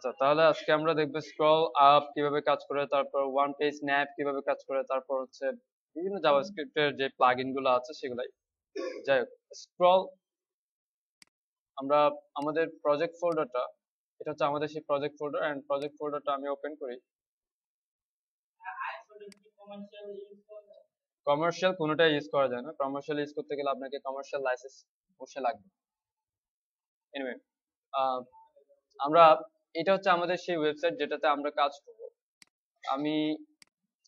আচ্ছা, তাহলে আজকে আমরা দেখবো স্ক্রল আপ কিভাবে কাজ করে, তারপর ওয়ান পেজ ন্যাপ কিভাবে কাজ করে, তারপর হচ্ছে বিভিন্ন জাভাস্ক্রিপ্টের যে প্লাগইন গুলো আছে সেগুলাই। যাই হোক, স্ক্রল আমরা আমাদের প্রজেক্ট ফোল্ডারটা, এটা হচ্ছে আমাদের সেই প্রজেক্ট ফোল্ডার, এন্ড প্রজেক্ট ফোল্ডারটা আমি ওপেন করি। কমার্শিয়াল কোনোটাই ইউজ করা যায় না। কমার্শিয়াল ইউজ করতে গেলে আপনাকে কমার্শিয়াল লাইসেন্স অবশ্যই লাগবে। এনিওয়ে, আমরা এটা হচ্ছে আমাদের সেই ওয়েবসাইট যেটাতে আমরা কাজ করব। আমি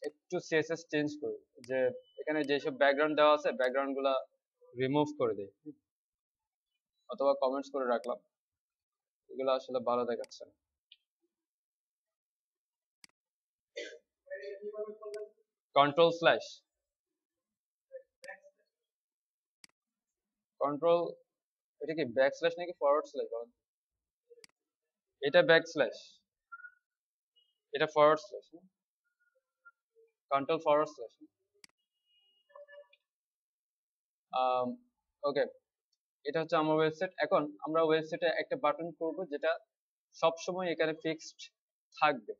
একটু সিএসএস চেঞ্জ করি, যে এখানে যেসব ব্যাকগ্রাউন্ড দেওয়া আছে ব্যাকগ্রাউন্ড গুলা রিমুভ করে দিই, অথবা কমেন্টস করে রাখলাম, এগুলো আসলে ভালো দেখাচ্ছে না। কন্ট্রোল স্ল্যাশ কন্ট্রোল, এটা কি ব্যাক স্ল্যাশ নাকি ফরওয়ার্ড স্ল্যাশ বলেন? এটা ব্যাক স্ল্যাশ, এটা forward slash, control forward slash. Okay, এটা হচ্ছে আমার ওয়েবসাইট। এখন আমরা ওয়েবসাইটে একটা বাটন করব যেটা সবসময় এখানে ফিক্সড থাকবে।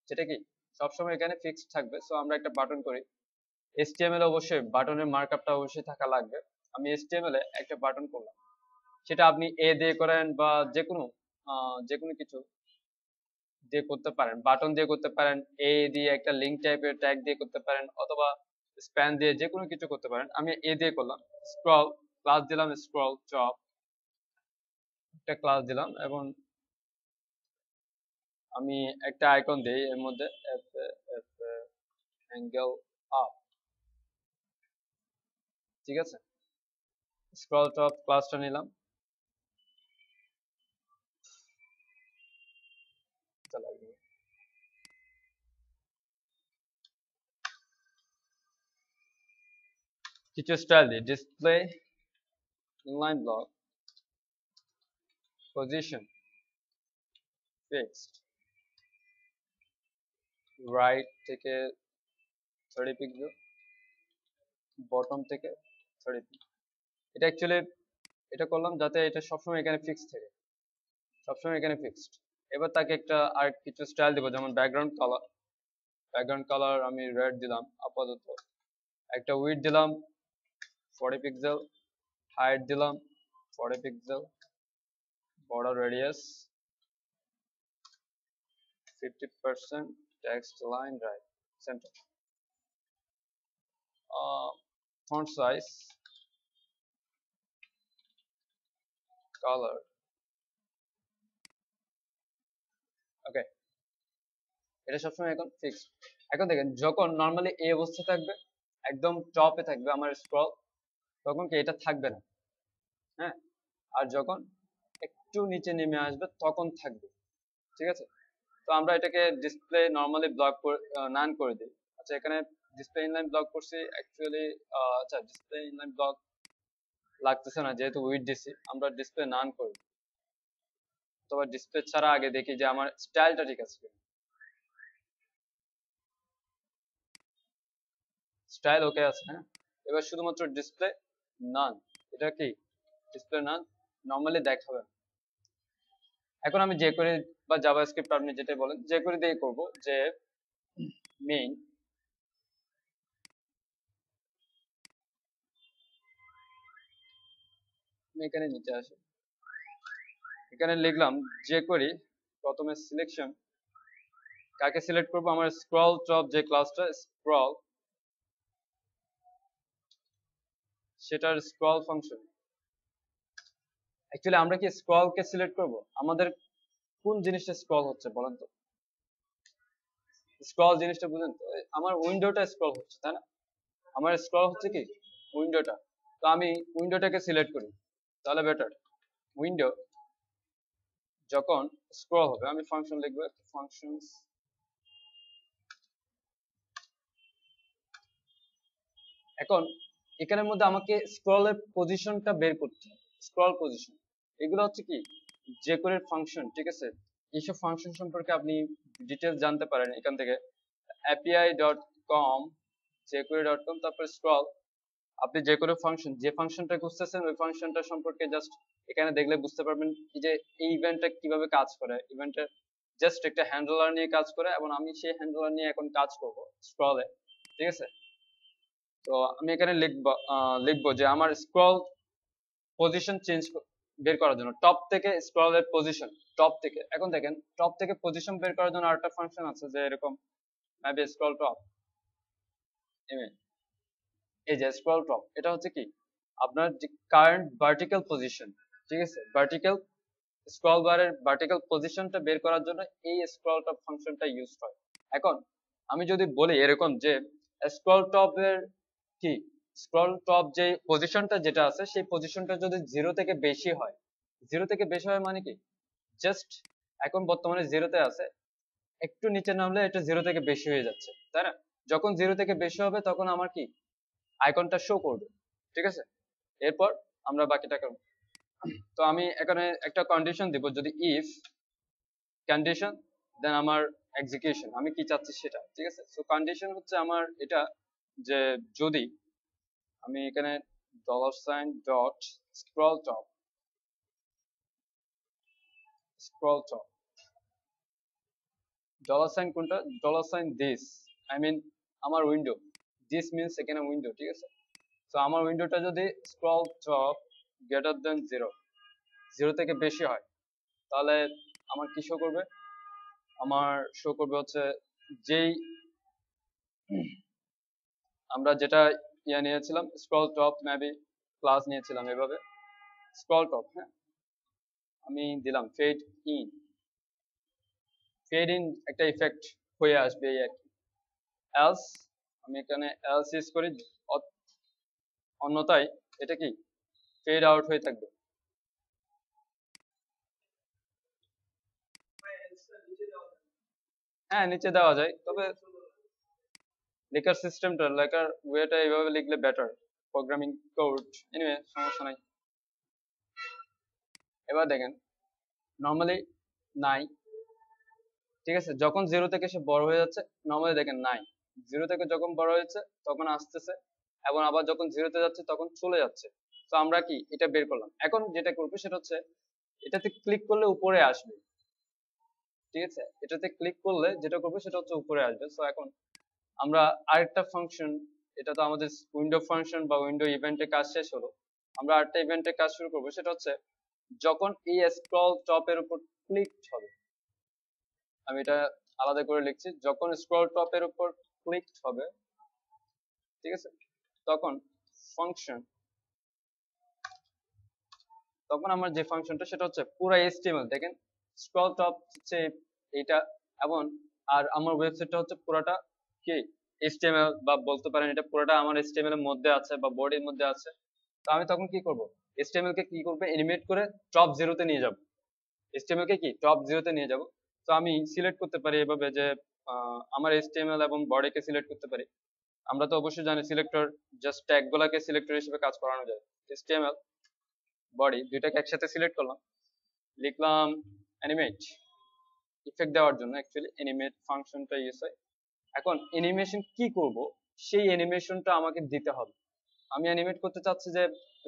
যেটা কি সবসময় এখানে ফিক্সড থাকবে। সো আমরা একটা বাটন করি। HTML অবশ্যই বাটনের মার্কআপটা অবশ্যই থাকা লাগবে। আমি HTML এ একটা বাটন করলাম, সেটা আপনি এ দিয়ে করেন বা যে কোনো কিছু দিয়ে করতে পারেন, বাটন দিয়ে করতে পারেন, এ দিয়ে একটা লিঙ্ক টাইপের ট্যাগ দিয়ে করতে পারেন, অথবা স্প্যান দিয়ে যে কোনো কিছু করতে পারেন। আমি এ দিয়ে করলাম। স্ক্রল ক্লাস দিলাম, স্ক্রল টপ একটা ক্লাস দিলাম, এবং আমি একটা আইকন দিই এর মধ্যে, অ্যাঙ্গেল আপ, ঠিক আছে। স্ক্রল টপ ক্লাসটা নিলাম, কিছু স্টাইল দিই, display inline block, position fixed, right থেকে 30 পিক্সেল, বটম থেকে 30 পিক্সেল। এটা অ্যাকচুয়ালি এটা করলাম যাতে এটা সবসময় এখানে ফিক্সড থাকে, সবসময় এখানে ফিক্সড। এবার তাকে একটা আর কিছু স্টাইল দেবো, যেমন ব্যাকগ্রাউন্ড কালার আমি রেড দিলাম আপাতত, একটা উইডথ দিলাম 40 পিক্সেল, হাইট দিলাম 40 pixel, border radius 50%, text line right centre, font size, colour. Okay, এটা সবসময় এখন ফিক্সড। এখন দেখেন, যখন নর্মালি এই অবস্থা থাকবে, একদম টপে থাকবে আমার স্ক্রল, তখন কি এটা থাকবে না, হ্যাঁ। আর যখন একটু নিচে নেমে আসবে তখন থাকবে, ঠিক আছে। তো আমরা এটাকে ডিসপ্লে নরমালি ব্লক করে নান করে দিই। আচ্ছা, এখানে ডিসপ্লে ইনলাইন ব্লক করছি অ্যাকচুয়ালি। আচ্ছা, ডিসপ্লে ইনলাইন ব্লক লাগতেছে না যেহেতু উইড দিছি, আমরা ডিসপ্লে নান করি, অথবা ডিসপ্লে ছাড়া আগে দেখি যে আমার স্টাইলটা ঠিক আছে কিনা। স্টাইল ওকে আছে, হ্যাঁ। এবার শুধুমাত্র ডিসপ্লে নান, এটা কি ডিসপ্লে নান নরমালি দেখাবে না। এখন আমি যে করে বা জাভাস্ক্রিপ্ট আপনি যেটা বলেন যে করে দিয়ে করব, যে মেইন এখানে নিচে আসি, এখানে লিখলাম যে করি, প্রথমে সিলেকশন, কাকে সিলেক্ট করব, আমার স্ক্রল টপ যে ক্লাসটা স্ক্রল, সেটার স্ক্রল ফাংশন। অ্যাকচুয়ালি আমরা কি স্ক্রল কে সিলেক্ট করব, আমাদের কোন জিনিসটা স্ক্রল হচ্ছে বলেন তো? স্ক্রল জিনিসটা বুঝেন তো? আমার উইন্ডোটা স্ক্রল হচ্ছে, তাই না? আমার স্ক্রল হচ্ছে কি উইন্ডোটা। তো আমি উইন্ডোটাকে সিলেক্ট করি, তাহলে বেটার। উইন্ডো যখন স্ক্রল হবে, আমি ফাংশন লিখবো, ফাংশনস। এখন এখানের মধ্যে আমাকে স্ক্রলের পজিশনটা বের করতে হবে, স্ক্রল পজিশন। এগুলো হচ্ছে কি jQuery ফাংশন, ঠিক আছে। এইসব ফাংশন সম্পর্কে আপনি ডিটেলস জানতে পারেন এখান থেকে, api.com, jQuery.com, তারপর স্ক্রল। আপনি যে কোনো ফাংশন, যে ফাংশনটা খুঁজতেছেন ওই ফাংশনটা সম্পর্কে জাস্ট এখানে দেখলে বুঝতে পারবেন যে এই ইভেন্টটা কিভাবে কাজ করে, ইভেন্টের জাস্ট একটা হ্যান্ডলার নিয়ে কাজ করে, এবং আমি সেই হ্যান্ডলার নিয়ে এখন কাজ করব স্ক্রলে। ঠিক আছে, তো আমি এখানে লিখবো যে আমার স্ক্রল পজিশন চেঞ্জ বের করার জন্য টপ থেকে স্ক্রলের পজিশন, টপ থেকে, এখন দেখেন টপ থেকে পজিশন বের করার জন্য আরেকটা ফাংশন আছে যে এরকম মেবি স্ক্রল টপ। এই যে স্ক্রল টপ, এটা হচ্ছে কি আপনার যে কারেন্ট ভার্টিক্যাল পজিশন, ঠিক আছে, ভার্টিক্যাল স্ক্রল বারের ভার্টিক্যাল পজিশনটা বের করার জন্য এই স্ক্রল টপ ফাংশনটা ইউজ হয়। এখন আমি যদি বলি এরকম যে স্ক্রল টপের কি স্ক্রল টপ যে পজিশনটা যেটা আছে সেই পজিশনটা যদি 0 থেকে বেশি হয়, 0 থেকে বেশি হয় মানে কি জাস্ট এখন বর্তমানে 0-তে আছে, একটু নিচে নামলে এটা 0 থেকে বেশি হয়ে যাচ্ছে, তাই না? যখন 0 থেকে বেশি হবে তখন আমার কি আইকনটা শো করবে। ঠিক আছে, এরপর আমরা বাকিটা করব। তো আমি এখানে একটা কন্ডিশন দিব, যদি ইফ কন্ডিশন দেন আমার এক্সিকিউশন, আমি কি চাচ্ছি সেটা। ঠিক আছে, সো কন্ডিশন হচ্ছে আমার এটা যে যদি আমি এখানে $sign dot scroll top $sign কোনটা, $sign দিস, আই মিন আমার উইন্ডো, দিস মিনস এখানে উইন্ডো। ঠিক আছে, তো আমার উইন্ডোটা যদি স্ক্রল টপ গ্রেটার দেন 0 থেকে বেশি হয়, তাহলে আমার কি শো করবে, আমার শো করবে হচ্ছে যেই আমরা যেটা নিয়েছিলাম স্ক্রল টপ মেবি ক্লাস নিয়েছিলাম এভাবে স্ক্রল টপ। হ্যাঁ, আমি দিলাম ফেড ইন একটা ইফেক্ট হয়ে আসবে এই আর কি। এলস আমি এখানে এলস ইউজ করি, অন্যথায় এটা কি ফেড আউট হয়ে থাকবে। হ্যাঁ, নিচে দেওয়া যায়, তবে লেখার সিস্টেমটা, লেখার ওয়েটা এইভাবে লিখলে বেটার, প্রোগ্রামিং কোড। এনিওয়ে সমস্যা নাই। এবার দেখেন নর্মালি নাই, ঠিক আছে, যখন 0 থেকে সে বড় হয়ে যাচ্ছে নর্মালি দেখেন নাই, 0 থেকে যখন বড় হয়েছে তখন আসতেছে, এবং আবার যখন 0-তে যাচ্ছে তখন চলে যাচ্ছে। তো আমরা কি এটা বের করলাম, এখন যেটা করবো সেটা হচ্ছে এটাতে ক্লিক করলে উপরে আসবে। ঠিক আছে, এটাতে ক্লিক করলে যেটা করবো সেটা হচ্ছে উপরে আসবে। তো এখন আমরা আরেকটা ফাংশন, এটা তো আমাদের উইন্ডো ফাংশন বা উইন্ডো ইভেন্টের কাজ শেষ হলো, আমরা আরেকটা ইভেন্টের কাজ শুরু করবো, সেটা হচ্ছে যখন এই স্ক্রল টপের উপর ক্লিক হবে, আমি এটা আলাদা করে লিখছি, যখন স্ক্রল টপের উপর ক্লিক হবে, ঠিক আছে, তখন ফাংশন, তখন আমার যে ফাংশনটা সেটা হচ্ছে পুরো HTML, দেখেন স্ক্রল টপ হচ্ছে এইটা, এবং আর আমার ওয়েবসাইটটা হচ্ছে পুরোটা কি HTML, বা বলতে পারেন এটা পুরোটা আমার HTML এর মধ্যে আছে বা বডির মধ্যে আছে। তো আমি তখন কি করব, HTML কে কি করবে এনিমেট করে টপ 0-তে নিয়ে যাব, HTML কে কি টপ 0-তে নিয়ে যাব। তো আমি সিলেক্ট করতে পারি এভাবে যে আমার HTML এবং বডিকে সিলেক্ট করতে পারি। আমরা তো অবশ্যই জানি সিলেক্টর জাস্ট ট্যাগ গুলাকে সিলেক্টর হিসেবে কাজ করানো যায়। HTML বডি দুইটাকে একসাথে সিলেক্ট করলাম, লিখলাম অ্যানিমেট, ইফেক্ট দেওয়ার জন্য অ্যাকচুয়ালি অ্যানিমেট ফাংশনটা ইউজ হয়। এখন অ্যানিমেশন কি করব, সেই অ্যানিমেশনটা আমাকে দিতে হবে। আমি অ্যানিমেট করতে চাচ্ছি যে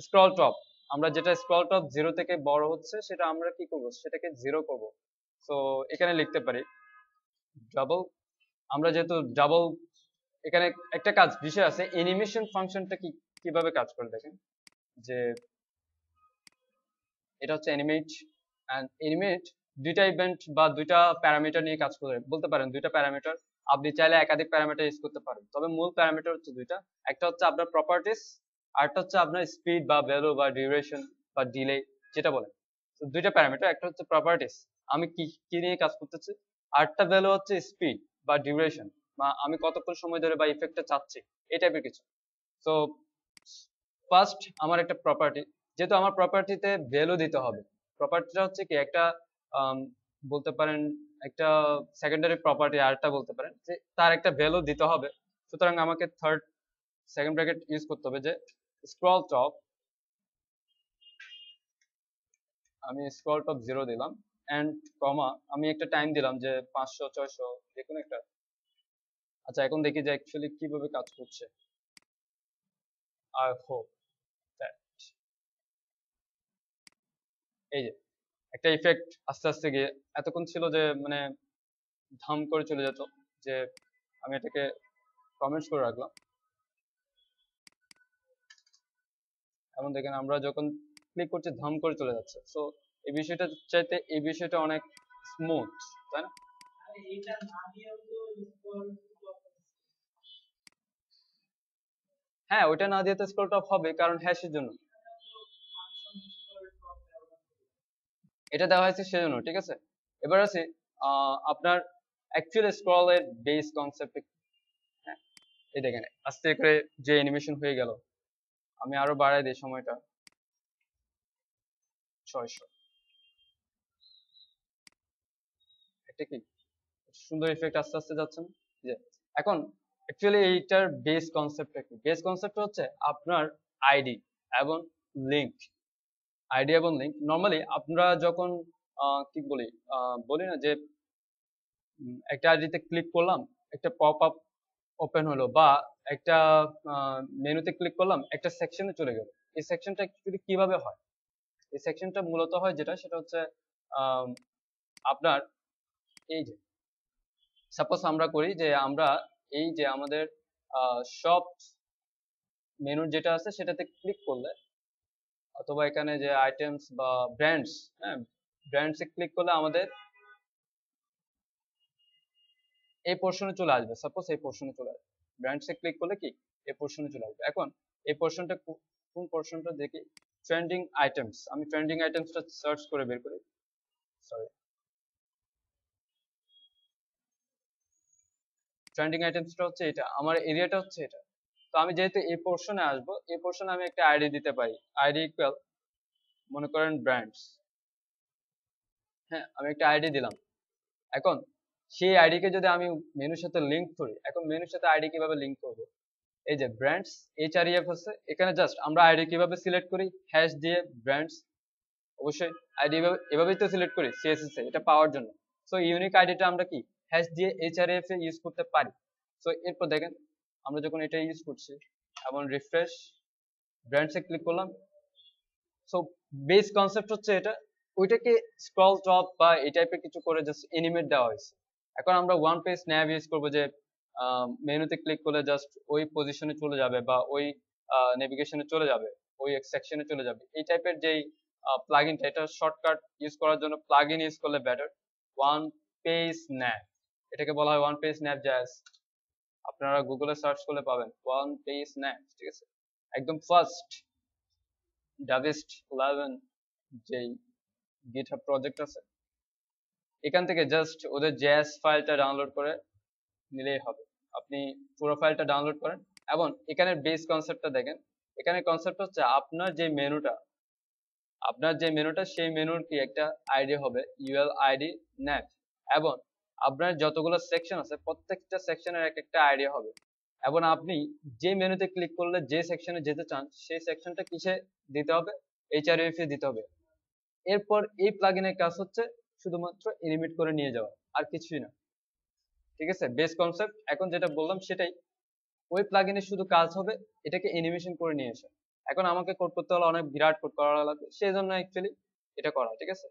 স্ক্রল টপ, আমরা যেটা স্ক্রল টপ 0 থেকে বড় হচ্ছে সেটা আমরা কি করব, সেটাকে 0 করব। তো এখানে লিখতে পারি ডাবল, আমরা যেহেতু ডাবল, এখানে একটা কাজ বিষয় আছে, অ্যানিমেশন ফাংশনটা কি কিভাবে কাজ করে দেখেন, যে এটা হচ্ছে অ্যানিমেট, এন্ড অ্যানিমেট দুইটা ইভেন্ট বা দুইটা প্যারামিটার নিয়ে কাজ করে, বলতে পারেন দুইটা প্যারামিটার, আপনি চাইলে একাধিক প্যারামিটার ইউজ করতে পারেন, তবে মূল প্যারামিটার হচ্ছে দুইটা, একটা হচ্ছে আপনার প্রপার্টিস, আরেকটা হচ্ছে আপনার স্পিড বা ভ্যালু বা ডিউরেশন বা ডিলে যেটা বলেন। তো দুইটা প্যারামিটার, একটা হচ্ছে প্রপার্টিস, আমি কি কি নিয়ে কাজ করতেছি, আরেকটা ভ্যালু হচ্ছে স্পিড বা ডিউরেশন, বা আমি কতক্ষণ সময় ধরে বা ইফেক্টটা চাচ্ছি, এই টাইপের কিছু। তো ফার্স্ট আমার একটা প্রপার্টি, যেহেতু আমার প্রপার্টিতে ভ্যালু দিতে হবে, প্রপার্টিটা হচ্ছে কি একটা বলতে পারেন একটা সেকেন্ডারি প্রপার্টি, আরেকটা বলতে পারেন যে তার একটা ভ্যালু দিতে হবে। সুতরাং আমাকে সেকেন্ড ব্র্যাকেট ইউজ করতে হবে যে স্ক্রল টপ, আমি স্ক্রল টপ 0 দিলাম, এন্ড কমা আমি একটা টাইম দিলাম যে 500 600 যে কোনো একটা। আচ্ছা, এখন দেখি যে অ্যাকচুয়ালি কিভাবে কাজ করছে। আই হোপ দ্যাট, এই যে একটা ইফেক্ট আস্তে আস্তে গিয়ে এতক্ষণ ছিল যে মানে ধাম করে চলে যেত, যে আমি এটাকে কমেন্টস করে রাখলাম। এখন দেখেন আমরা যখন ক্লিক করছি ধাম করে চলে যাচ্ছে। সো এই বিষয়টা চাইতে এই বিষয়টা অনেক স্মুথ, তাই না? হ্যাঁ, ওইটা না দিয়ে তো স্ক্রল টপ হবে, কারণ হ্যাশের জন্য এটা দেওয়া হয়েছে সেজন্য, ঠিক আছে। এবার আছে আপনার অ্যাকচুয়ালি স্ক্রলের বেস কনসেপ্ট। হ্যাঁ, এই দেখেন আস্তে করে যে অ্যানিমেশন হয়ে গেল। আমি আরো বাড়াই দিই সময়টা 600। এটা কি সুন্দর ইফেক্ট আস্তে আস্তে যাচ্ছে না? যে এখন অ্যাকচুয়ালি এইটার বেস কনসেপ্টটা কি? বেস কনসেপ্ট হচ্ছে আপনার আইডি এবং লিংক। আইডি এবং লিংক নরমালি আমরা যখন কি বলি বলি না যে একটা আইডিতে ক্লিক করলাম, একটা পপ আপ ওপেন হলো, বা একটা মেনুতে ক্লিক করলাম, একটা সেকশনে চলে গেল। এই সেকশনটা অ্যাকচুয়ালি কিভাবে হয়? এই সেকশনটা মূলত হয় যেটা, সেটা হচ্ছে আম, আপনার এই যে সাপোজ আমরা করি যে আমরা এই যে আমাদের সব মেনুর যেটা আছে সেটাতে ক্লিক করলে, অথবা এখানে যে আইটেমস বা ব্র্যান্ডস, হ্যাঁ ব্র্যান্ডসে ক্লিক করলে আমাদের এই পোর্শনে চলে আসবে। সাপোজ এই পোর্শনে চলে আসবে, ব্র্যান্ডসে ক্লিক করলে কি এই পোর্শনে চলে আসবে। এখন এই পোর্শনটা কোন পোর্শনটা দেখি, ট্রেন্ডিং আইটেমস। আমি ট্রেন্ডিং আইটেমসটা সার্চ করে বের করি। সরি, ট্রেন্ডিং আইটেমসটা হচ্ছে এটা, আমার এরিয়াটা হচ্ছে এটা। তো আমি যেহেতু এই পোর্শনে আসবো, এই পোর্শনে আমি একটা আইডি দিতে পারি। আইডি ইকুয়াল মনে করেন ব্র্যান্ডস। হ্যাঁ, আমি একটা আইডি দিলাম। এখন সেই আইডি কে যদি আমি মেনুর সাথে লিংক করি, এখন মেনুর সাথে আইডি কিভাবে লিংক করব? এই যে ব্র্যান্ডস এইচআরইএফ আছে, এখানে জাস্ট আমরা আইডি কিভাবে সিলেক্ট করি, হ্যাশ দিয়ে ব্র্যান্ডস। অবশ্যই আইডি এভাবেই তো সিলেক্ট করি সিএসএস এ এটা পাওয়ার জন্য। সো ইউনিক আইডিটা আমরা কি হ্যাশ দিয়ে এইচআরএফ এ ইউজ করতে পারি। সো এরপর দেখেন আমরা যখন এটা ইউজ করছি এবং রিফ্রেশ ব্র্যান্ডস এ ক্লিক করলাম। সো বেস কনসেপ্ট হচ্ছে এটা, ওইটাকে স্ক্রল টপ বা এই টাইপের কিছু করে জাস্ট এনিমেট দেওয়া হয়েছে। এখন আমরা ওয়ান পেজ ন্যাভ ইউজ করবো, যে মেনুতে ক্লিক করলে জাস্ট ওই পজিশনে চলে যাবে, বা ওই নেভিগেশনে চলে যাবে, ওই সেকশনে চলে যাবে। এই টাইপের যেই প্লাগইনটা, এটা শর্টকাট ইউজ করার জন্য প্লাগইন ইউজ করলে বেটার। ওয়ান পেজ ন্যাভ, এটাকে বলা হয় ওয়ান পেজ ন্যাভ জাস। আপনারা গুগলে সার্চ করলে পাবেন ওয়ান পেজ ন্যাভ, ঠিক আছে। একদম ফার্স্ট ডাভিস্ট 11 যেই গিটহাব প্রজেক্ট আছে, এখান থেকে জাস্ট ওদের জেএস ফাইলটা ডাউনলোড করে নিলেই হবে। আপনি পুরো ফাইলটা ডাউনলোড করেন এবং এখানে বেস কনসেপ্টটা দেখেন। এখানে কনসেপ্ট হচ্ছে আপনার যে মেনুটা সেই মেনুর কি একটা আইডি হবে, ইউএল আইডি নেট। এবং আপনার যতগুলো সেকশন আছে প্রত্যেকটা সেকশনের এক একটা আইডি হবে। এবং আপনি যে মেনুতে ক্লিক করলে যে সেকশনে যেতে চান সেই সেকশনটা কিসে দিতে হবে, এইচআরএফ এ দিতে হবে। এরপর এই প্লাগইনের কাজ হচ্ছে শুধুমাত্র এনিমেট করে নিয়ে যাওয়া, আর কিছুই না, ঠিক আছে। বেস কনসেপ্ট এখন যেটা বললাম সেটাই। ওই প্লাগইনের শুধু কাজ হবে এটাকে অ্যানিমেশন করে নিয়ে আসা। এখন আমাকে কোড করতে হলে অনেক বিরাট কোড করা লাগবে, সেই জন্য অ্যাকচুয়ালি এটা করা, ঠিক আছে।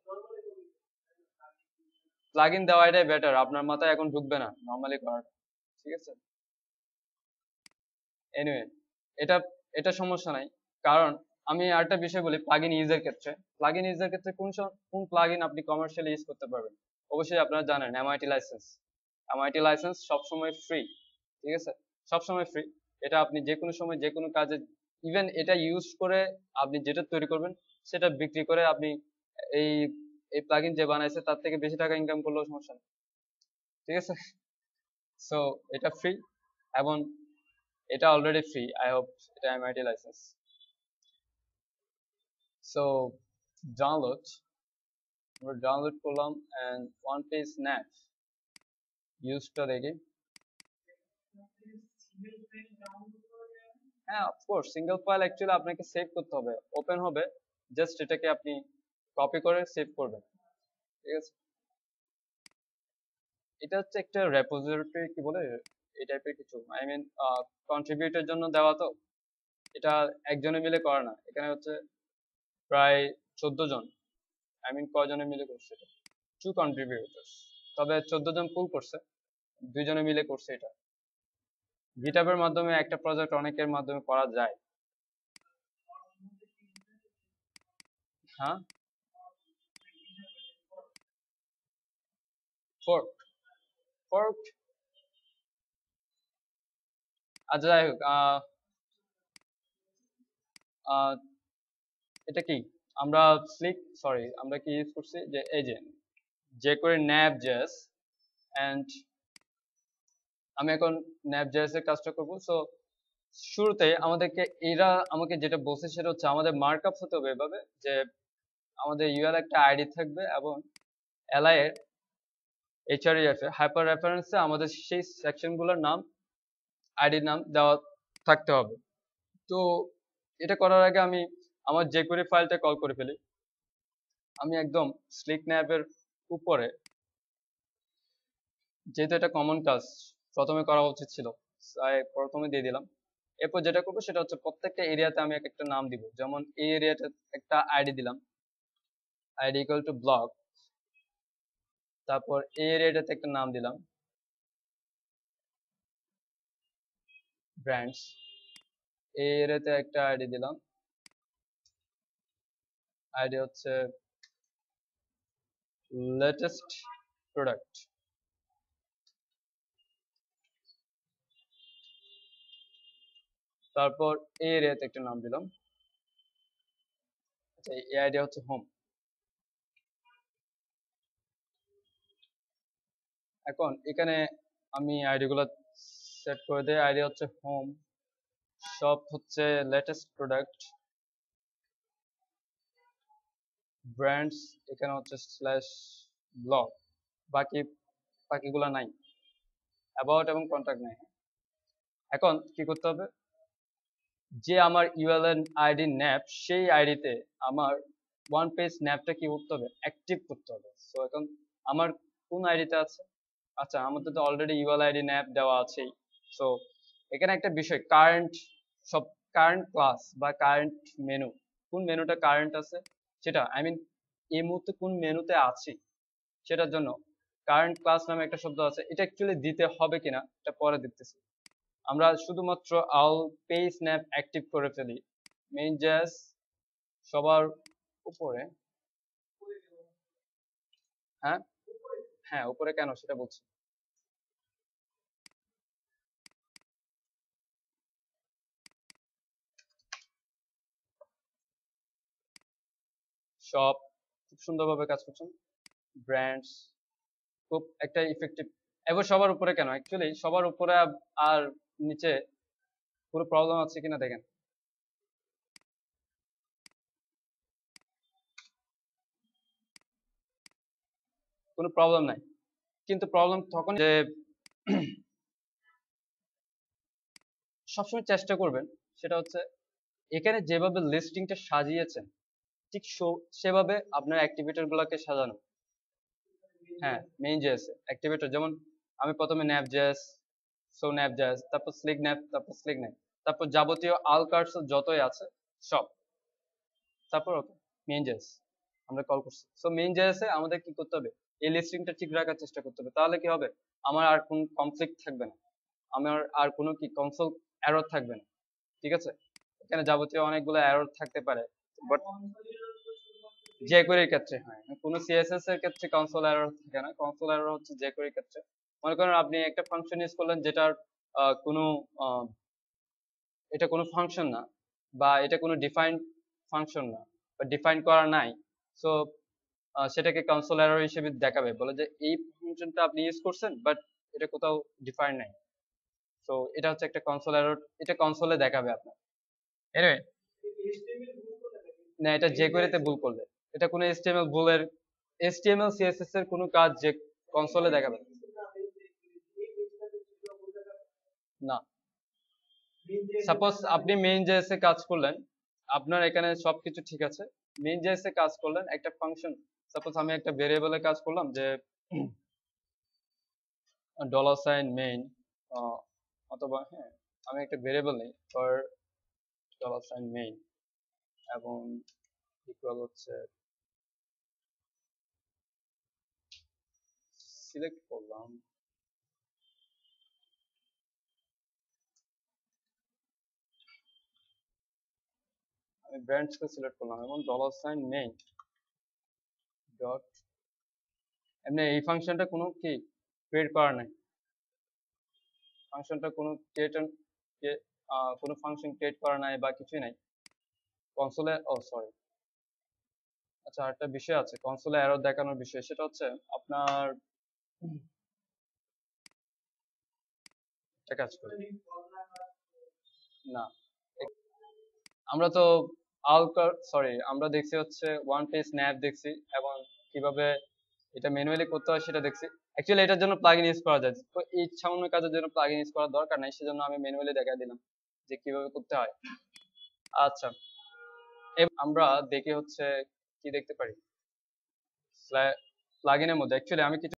প্লাগইন দেওয়াটাই বেটার, আপনার মাথায় এখন ঢুকবে না নরমালি করাটা, ঠিক আছে। এনিওয়ে, এটা এটা সমস্যা নাই, কারণ আমি আরেকটা বিষয় বলি প্লাগইন ইউজের ক্ষেত্রে। প্লাগইন ইউজের ক্ষেত্রে কোন প্লাগইন আপনি কমার্শিয়ালি ইউজ করতে পারবেন? অবশ্যই আপনারা জানেন এমআইটি লাইসেন্স। এমআইটি লাইসেন্স সবসময় ফ্রি, ঠিক আছে, সবসময় ফ্রি। এটা আপনি যে কোনো সময় যে কোনো কাজে, ইভেন এটা ইউজ করে আপনি যেটা তৈরি করবেন সেটা বিক্রি করে আপনি এই এই প্লাগইন যে বানাইছে তার থেকে বেশি টাকা ইনকাম করলেও সমস্যা নেই, ঠিক আছে। সো এটা ফ্রি, এবং এটা অলরেডি ফ্রি, আই হোপ। এটা এমআইটি লাইসেন্স। সো ডাউনলোড, আমরা ডাউনলোড করলাম এন্ড ওয়ান পেজ ন্যাপ ইউজটা দেখি। হ্যাঁ, অফকোর্স সিঙ্গেল ফাইল অ্যাকচুয়ালি আপনাকে সেভ করতে হবে, ওপেন হবে, জাস্ট এটাকে আপনি কপি করে সেভ করবেন, ঠিক আছে। এটা হচ্ছে একটা রেপোজিটরি কি বলে এই টাইপের কিছু, আই মিন কন্ট্রিবিউটের জন্য দেওয়া। তো এটা একজনে মিলে করে না, এখানে হচ্ছে প্রায় 14 জন আই মিন কয়জনে মিলে করছে এটা, 2 কন্ট্রিবিউটরস, তবে 14 জন পুল করছে, 2 জনে মিলে করছে এটা। গিটহাবের মাধ্যমে একটা প্রজেক্ট অনেকের মাধ্যমে করা যায়। হ্যাঁ, ফোর্ক ফোর্ক আচ্ছা যাই হোক, এটা কি আমরা আমরা কি ইউজ করছি যে এই যে jQuery nap.js, এন্ড আমি এখন nap.js এর কাজটা করব। সো শুরুতে আমাদেরকে এরা আমাকে যেটা বলছে সেটা হচ্ছে আমাদের মার্কআপ হতে হবে এভাবে যে আমাদের ইউআর একটা আইডি থাকবে এবং এলআই এর এইচআরইএফ এ হাইপার রেফারেন্সে আমাদের সেই সেকশনগুলোর নাম, আইডির নাম দেওয়া থাকতে হবে। তো এটা করার আগে আমি আমার jQuery ফাইলটা কল করে ফেলি। আমি একদম স্লিক ন্যাপের উপরে, যেহেতু এটা কমন কাজ প্রথমে করা উচিত ছিল, তাই প্রথমে দিয়ে দিলাম। এরপর যেটা করবো সেটা হচ্ছে প্রত্যেকটা এরিয়াতে আমি একটা নাম দিব। যেমন এই এরিয়াতে একটা আইডি দিলাম, আইডি ইকুয়াল টু ব্লক। তারপর এই এরিয়াটাতে একটা নাম দিলাম ব্র্যান্ডস। এই এরিয়াতে একটা আইডি দিলাম, আইডি হচ্ছে লেটেস্ট প্রোডাক্ট। তারপর এই এরিয়াতে একটা নাম দিলাম, আচ্ছা এই আইডি হচ্ছে হোম। এখন এখানে আমি আইডি গুলো সেট করে দিই। আইডি হচ্ছে হোম, শপ হচ্ছে লেটেস্ট প্রোডাক্ট, ব্র্যান্ডস এখানে হচ্ছে স্ল্যাশ ব্লগ, বাকিগুলো নাই, অ্যাবাউট এবং কন্ট্যাক্ট নাই। এখন কি করতে হবে, যে আমার ইউএলএন আইডি ন্যাপ সেই আইডিতে আমার ওয়ান পেজ ন্যাপটা কি করতে হবে, অ্যাক্টিভ করতে হবে। সো এখন আমার কোন আইডিতে আছে, আচ্ছা আমাদের তো অলরেডি ইউএল আইডি ন্যাপ দেওয়া আছেই। সো এখানে একটা বিষয় কারেন্ট, সব কারেন্ট ক্লাস বা কারেন্ট মেনু, কোন মেনুটা কারেন্ট আছে সেটা, আই মিন এই মুহূর্তে কোন মেনুতে আছি সেটার জন্য কারেন্ট ক্লাস নামে একটা শব্দ আছে। এটা অ্যাকচুয়ালি দিতে হবে কিনা এটা পরে দিতেছি। আমরা শুধুমাত্র আল পেজ স্ন্যাপ অ্যাক্টিভ করে ফেলি। মেইন জাস সবার উপরে, হ্যাঁ হ্যাঁ উপরে কেন সেটা বলছি। সব খুব সুন্দরভাবে কাজ করছেন, ব্র্যান্ডস খুব একটা ইফেক্টিভ। এবার সবার উপরে কেন, অ্যাকচুয়ালি সবার উপরে আর নিচে পুরো প্রবলেম আছে কিনা দেখেন। কোনো প্রবলেম নাই, কিন্তু প্রবলেম তখন যে সবসময় চেষ্টা করবেন সেটা হচ্ছে এখানে যেভাবে লিস্টিংটা সাজিয়েছেন ঠিক সেভাবে আপনার অ্যাক্টিভেটর গুলোকে সাজানো। হ্যাঁ মেইন জেএস অ্যাক্টিভেটর, যেমন আমি প্রথমে nap JS, so nap JS, তারপর স্লিক ন্যাপ, তারপর স্লিক ন্যাপ, তারপর যাবতীয় আল কার্ডস যতই আছে সব, তারপর ওকে মেইন জেএস আমরা কল করছি। সো মেইন জেএস এ আমাদের কি করতে হবে, এই লিস্টিংটা ঠিক রাখার চেষ্টা করতে হবে। তাহলে কি হবে, আমার আর কোনো কনফ্লিক্ট থাকবে না, আমার আর কোনো কি কনসোল এরর থাকবে না। ঠিক আছে, এখানে যাবতীয় অনেকগুলো এরর থাকতে পারে, বাট jQuery ক্ষেত্রে হয় না। কোনো সিএসএস এর ক্ষেত্রে কনসোল এরর থাকে না, কনসোল এরর হচ্ছে jQuery ক্ষেত্রে। মনে করেন আপনি একটা ফাংশন ইউজ করলেন যেটার কোনো এটা কোনো ফাংশন না, বা এটা কোনো ডিফাইন্ড ফাংশন না, বা ডিফাইন করা নাই। সো সেটাকে কনসোল এরর হিসেবে দেখাবে, বলে যে এই ফাংশনটা আপনি ইউজ করছেন বাট এটা কোথাও ডিফাইন নাই। সো এটা হচ্ছে একটা কনসোল এরর, এটা কনসোলে দেখাবে আপনার। এনিওয়ে না, এটা jQuery তে ভুল করলে, এটা কোনো HTML ভুলের, HTML CSS এর কোনো কাজ যে কনসোলে দেখাবে না। সাপোজ আপনি মেইন জেএস এ কাজ করলেন, আপনার এখানে সবকিছু ঠিক আছে, মেইন জেএস এ কাজ করলেন একটা ফাংশন, সাপোজ আমি একটা ভেরিয়েবলে কাজ করলাম যে ডলার সাইন মেইন, অথবা হ্যাঁ আমি একটা ভেরিয়েবল নেই ফর ডলার সাইন মেইন এবং ইকুয়াল হচ্ছে সিলেক্ট করলাম, আমি ব্র্যান্ডসকে সিলেক্ট করলাম এবং $, নেই ডট, এমনি এই ফাংশনটা কোনো কি ক্রিয়েট করা নাই, ফাংশনটা কোনো কোনো ফাংশন ক্রিয়েট করা নাই বা কিছুই নাই কনসোলে। ও সরি, আচ্ছা একটা বিষয় আছে কনসোলে এরর দেখানোর বিষয়, সেটা হচ্ছে আপনার একটা কাজ করি না, আমরা তো আমরা দেখছি হচ্ছে ওয়ান পেজ স্ন্যাপ দেখছি এবং কিভাবে এটা ম্যানুয়ালি করতে হয় সেটা দেখছি। অ্যাকচুয়ালি এটার জন্য প্লাগইন ইউজ করা যায়, তো এই সামান্য কাজের জন্য প্লাগইন ইউজ করার দরকার নাই, সেজন্য আমি ম্যানুয়ালি দেখাই দিলাম যে কিভাবে করতে হয়। আচ্ছা, আমরা দেখি হচ্ছে কি দেখতে পারি প্লাগইনের মধ্যে। অ্যাকচুয়ালি আমি কিছু